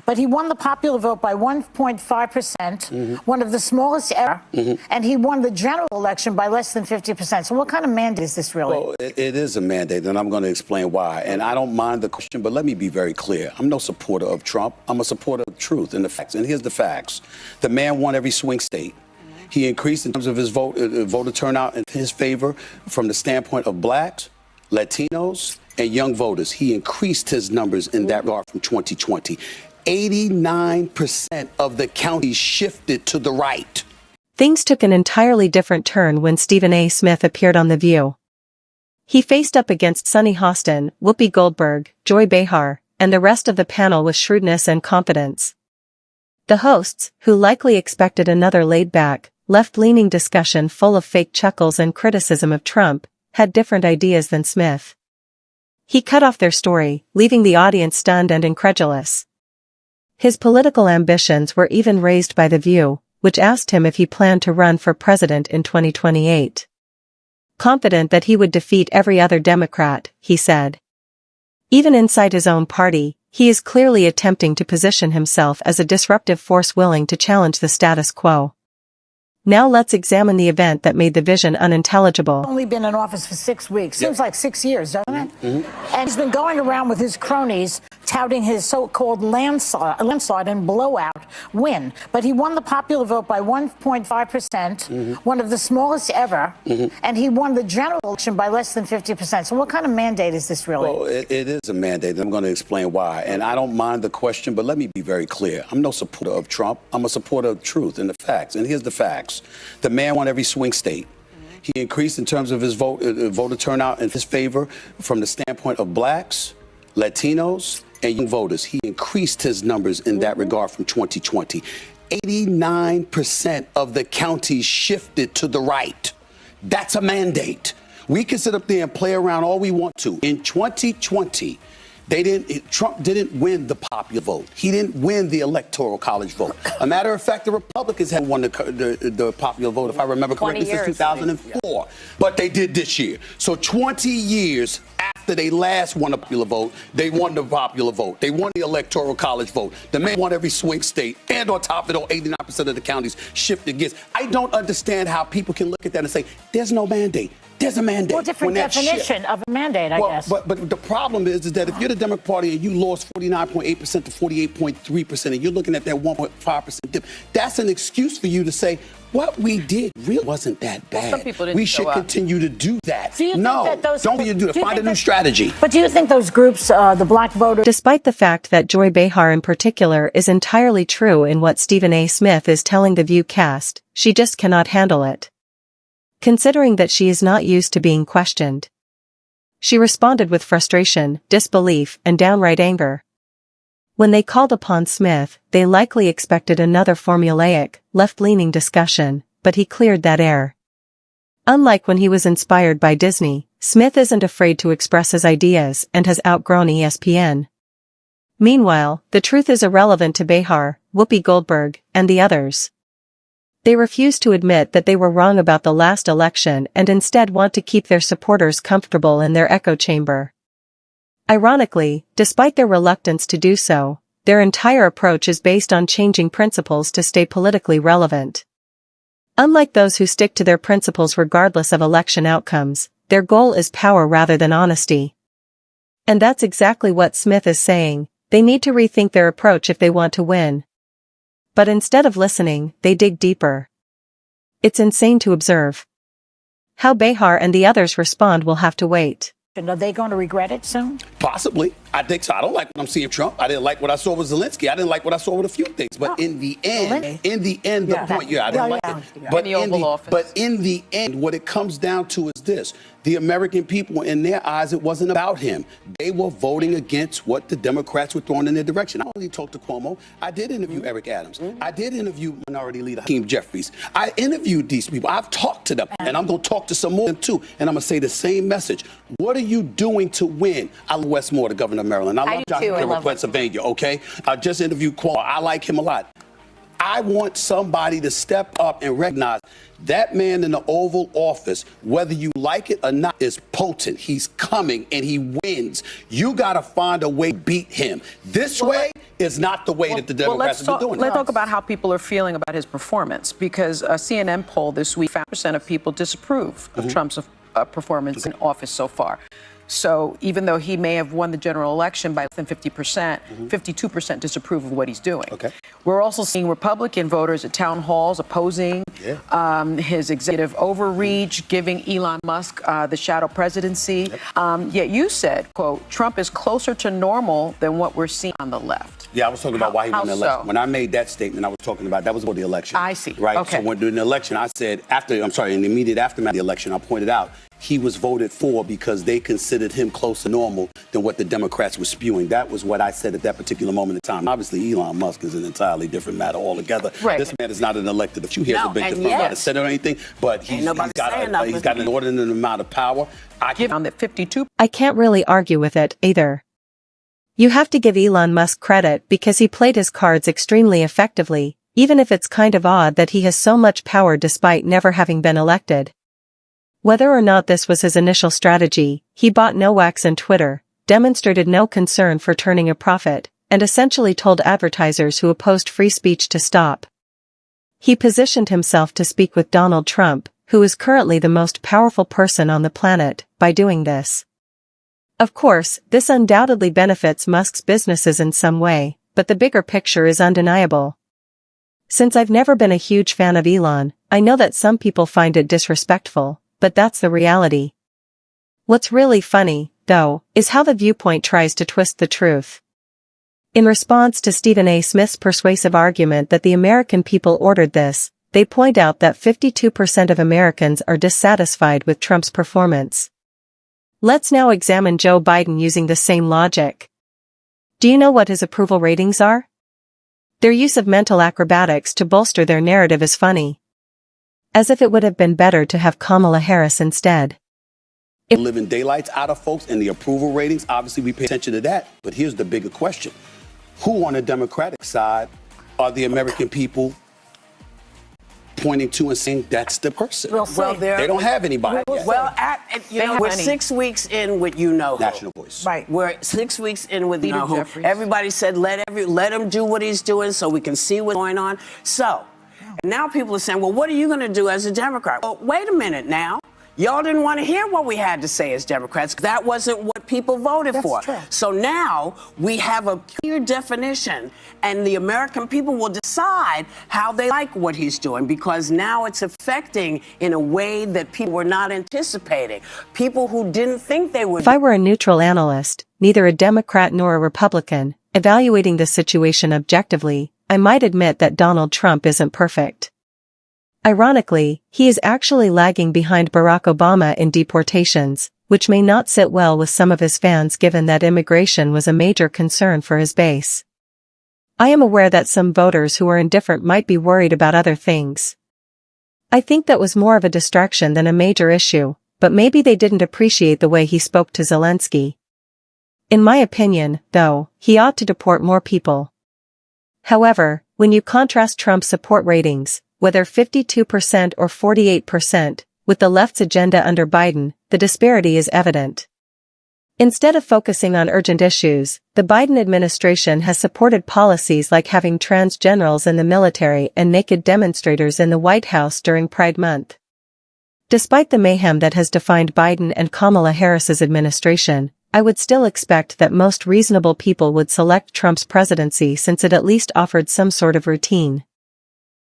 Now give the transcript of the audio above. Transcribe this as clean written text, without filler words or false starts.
But he won the popular vote by 1.5%, one of the smallest ever, and he won the general election by less than 50%. So what kind of mandate is this really? Well, it is a mandate, and I'm going to explain why. And I don't mind the question, but let me be very clear. I'm no supporter of Trump. I'm a supporter of truth and the facts. And here's the facts. The man won every swing state. He increased in terms of his voter turnout in his favor from the standpoint of blacks, Latinos, and young voters. He increased his numbers in that regard from 2020. 89% of the counties shifted to the right. Things took an entirely different turn when Stephen A. Smith appeared on The View. He faced up against Sunny Hostin, Whoopi Goldberg, Joy Behar, and the rest of the panel with shrewdness and confidence. The hosts, who likely expected another laid-back, left-leaning discussion full of fake chuckles and criticism of Trump, had different ideas than Smith. He cut off their story, leaving the audience stunned and incredulous. His political ambitions were even raised by The View, which asked him if he planned to run for president in 2028. Confident that he would defeat every other Democrat, he said. Even inside his own party, he is clearly attempting to position himself as a disruptive force willing to challenge the status quo. Now let's examine the event that made the vision unintelligible. Only been in office for 6 weeks. Seems like 6 years, doesn't it? And he's been going around with his cronies touting his so-called landslide and blowout win. But he won the popular vote by 1.5%, one of the smallest ever, and he won the general election by less than 50%. So what kind of mandate is this really? Well, it is a mandate. I'm going to explain why. And I don't mind the question, but let me be very clear. I'm no supporter of Trump. I'm a supporter of truth and the facts. And here's the facts. The man won every swing state. He increased in terms of his voter turnout in his favor from the standpoint of blacks, Latinos, and young voters. He increased his numbers in that regard from 2020. 89% of the counties shifted to the right. That's a mandate. We can sit up there and play around all we want to. In 2020, Trump didn't win the popular vote. He didn't win the electoral college vote. A matter of fact, the Republicans had won the popular vote, if I remember correctly, since 2004. But they did this year. So 20 years after they last won the popular vote, they won the popular vote. They won the electoral college vote. The man won every swing state. And on top of it, 89% of the counties shifted against. I don't understand how people can look at that and say, there's no mandate. There's a mandate. Well, different definition of a mandate, I guess. But the problem is that if you're the Democratic Party and you lost 49.8% to 48.3%, and you're looking at that 1.5% dip, that's an excuse for you to say, what we did really wasn't that bad. Some people didn't we should continue to do that. Do you think that those, don't be do that. Find a new strategy. But do you think those groups, the black voters... Despite the fact that Joy Behar in particular is entirely true in what Stephen A. Smith is telling the View cast, she just cannot handle it. Considering that she is not used to being questioned. She responded with frustration, disbelief, and downright anger. When they called upon Smith, they likely expected another formulaic, left-leaning discussion, but he cleared that air. Unlike when he was inspired by Disney, Smith isn't afraid to express his ideas and has outgrown ESPN. Meanwhile, the truth is irrelevant to Behar, Whoopi Goldberg, and the others. They refuse to admit that they were wrong about the last election and instead want to keep their supporters comfortable in their echo chamber. Ironically, despite their reluctance to do so, their entire approach is based on changing principles to stay politically relevant. Unlike those who stick to their principles regardless of election outcomes, their goal is power rather than honesty. And that's exactly what Smith is saying. They need to rethink their approach if they want to win. But instead of listening, they dig deeper. It's insane to observe. How Behar and the others respond will have to wait. Are they going to regret it soon? Possibly. I think so. I don't like what I'm seeing Trump. I didn't like what I saw with Zelensky. I didn't like what I saw with a few things. But in the end, I didn't like it. But in the end, what it comes down to is this. The American people, in their eyes, it wasn't about him. They were voting against what the Democrats were throwing in their direction. I only talked to Cuomo. I did interview Eric Adams. I did interview Minority Leader Hakeem Jeffries. I interviewed these people. I've talked to them. And I'm going to talk to some more of them, too. And I'm going to say the same message. What are you doing to win? I love Westmore, the governor of Maryland. I love John Kerry of Pennsylvania, okay? I just interviewed Cuomo. I like him a lot. I want somebody to step up and recognize that man in the Oval Office, whether you like it or not, is potent. He's coming and he wins. You got to find a way to beat him. This way is not the way that the Democrats have been doing it. Let's talk about how people are feeling about his performance, because a CNN poll this week, 5% of people disapprove of Trump's performance in office so far. So even though he may have won the general election by less than 50%, 52% disapprove of what he's doing. We're also seeing Republican voters at town halls opposing his executive overreach, giving Elon Musk the shadow presidency. Yet you said, quote, Trump is closer to normal than what we're seeing on the left. Yeah, I was talking about why he won the election. So? When I made that statement, I was talking about that was before the election. I see. Right? Okay. So when during the election, I said, in the immediate aftermath of the election, I pointed out he was voted for because they considered him closer to normal than what the Democrats were spewing. That was what I said at that particular moment in time. Obviously, Elon Musk is an entirely different matter altogether. Right. This man is not an elected official. He hasn't been confirmed by the Senate or anything, but he's got an inordinate amount of power. I found that 52. I can't really argue with it, either. You have to give Elon Musk credit because he played his cards extremely effectively, even if it's kind of odd that he has so much power despite never having been elected. Whether or not this was his initial strategy, he bought no wax on Twitter, demonstrated no concern for turning a profit, and essentially told advertisers who opposed free speech to stop. He positioned himself to speak with Donald Trump, who is currently the most powerful person on the planet, by doing this. Of course, this undoubtedly benefits Musk's businesses in some way, but the bigger picture is undeniable. Since I've never been a huge fan of Elon, I know that some people find it disrespectful, but that's the reality. What's really funny, though, is how the viewpoint tries to twist the truth. In response to Stephen A. Smith's persuasive argument that the American people ordered this, they point out that 52% of Americans are dissatisfied with Trump's performance. Let's now examine Joe Biden using the same logic. Do you know what his approval ratings are? Their use of mental acrobatics to bolster their narrative is funny. As if it would have been better to have Kamala Harris instead. Living daylights out of folks and the approval ratings, obviously we pay attention to that. But here's the bigger question. Who on the Democratic side are the American people pointing to and saying that's the person? Well, they don't have anybody yet. Well, we're 6 weeks in with National Voice. Right. We're 6 weeks in with Peter who. Jeffries. Everybody said let him do what he's doing so we can see what's going on. So now people are saying, well, what are you going to do as a Democrat? Well, wait a minute now. Y'all didn't want to hear what we had to say as Democrats. That wasn't what people voted for. True. So now we have a clear definition, and the American people will decide how they like what he's doing, because now it's affecting in a way that people were not anticipating. People who didn't think they would. If I were a neutral analyst, neither a Democrat nor a Republican, evaluating the situation objectively, I might admit that Donald Trump isn't perfect. Ironically, he is actually lagging behind Barack Obama in deportations, which may not sit well with some of his fans given that immigration was a major concern for his base. I am aware that some voters who are indifferent might be worried about other things. I think that was more of a distraction than a major issue, but maybe they didn't appreciate the way he spoke to Zelensky. In my opinion, though, he ought to deport more people. However, when you contrast Trump's support ratings, whether 52% or 48%, with the left's agenda under Biden, the disparity is evident. Instead of focusing on urgent issues, the Biden administration has supported policies like having trans generals in the military and naked demonstrators in the White House during Pride Month. Despite the mayhem that has defined Biden and Kamala Harris's administration, I would still expect that most reasonable people would select Trump's presidency since it at least offered some sort of routine.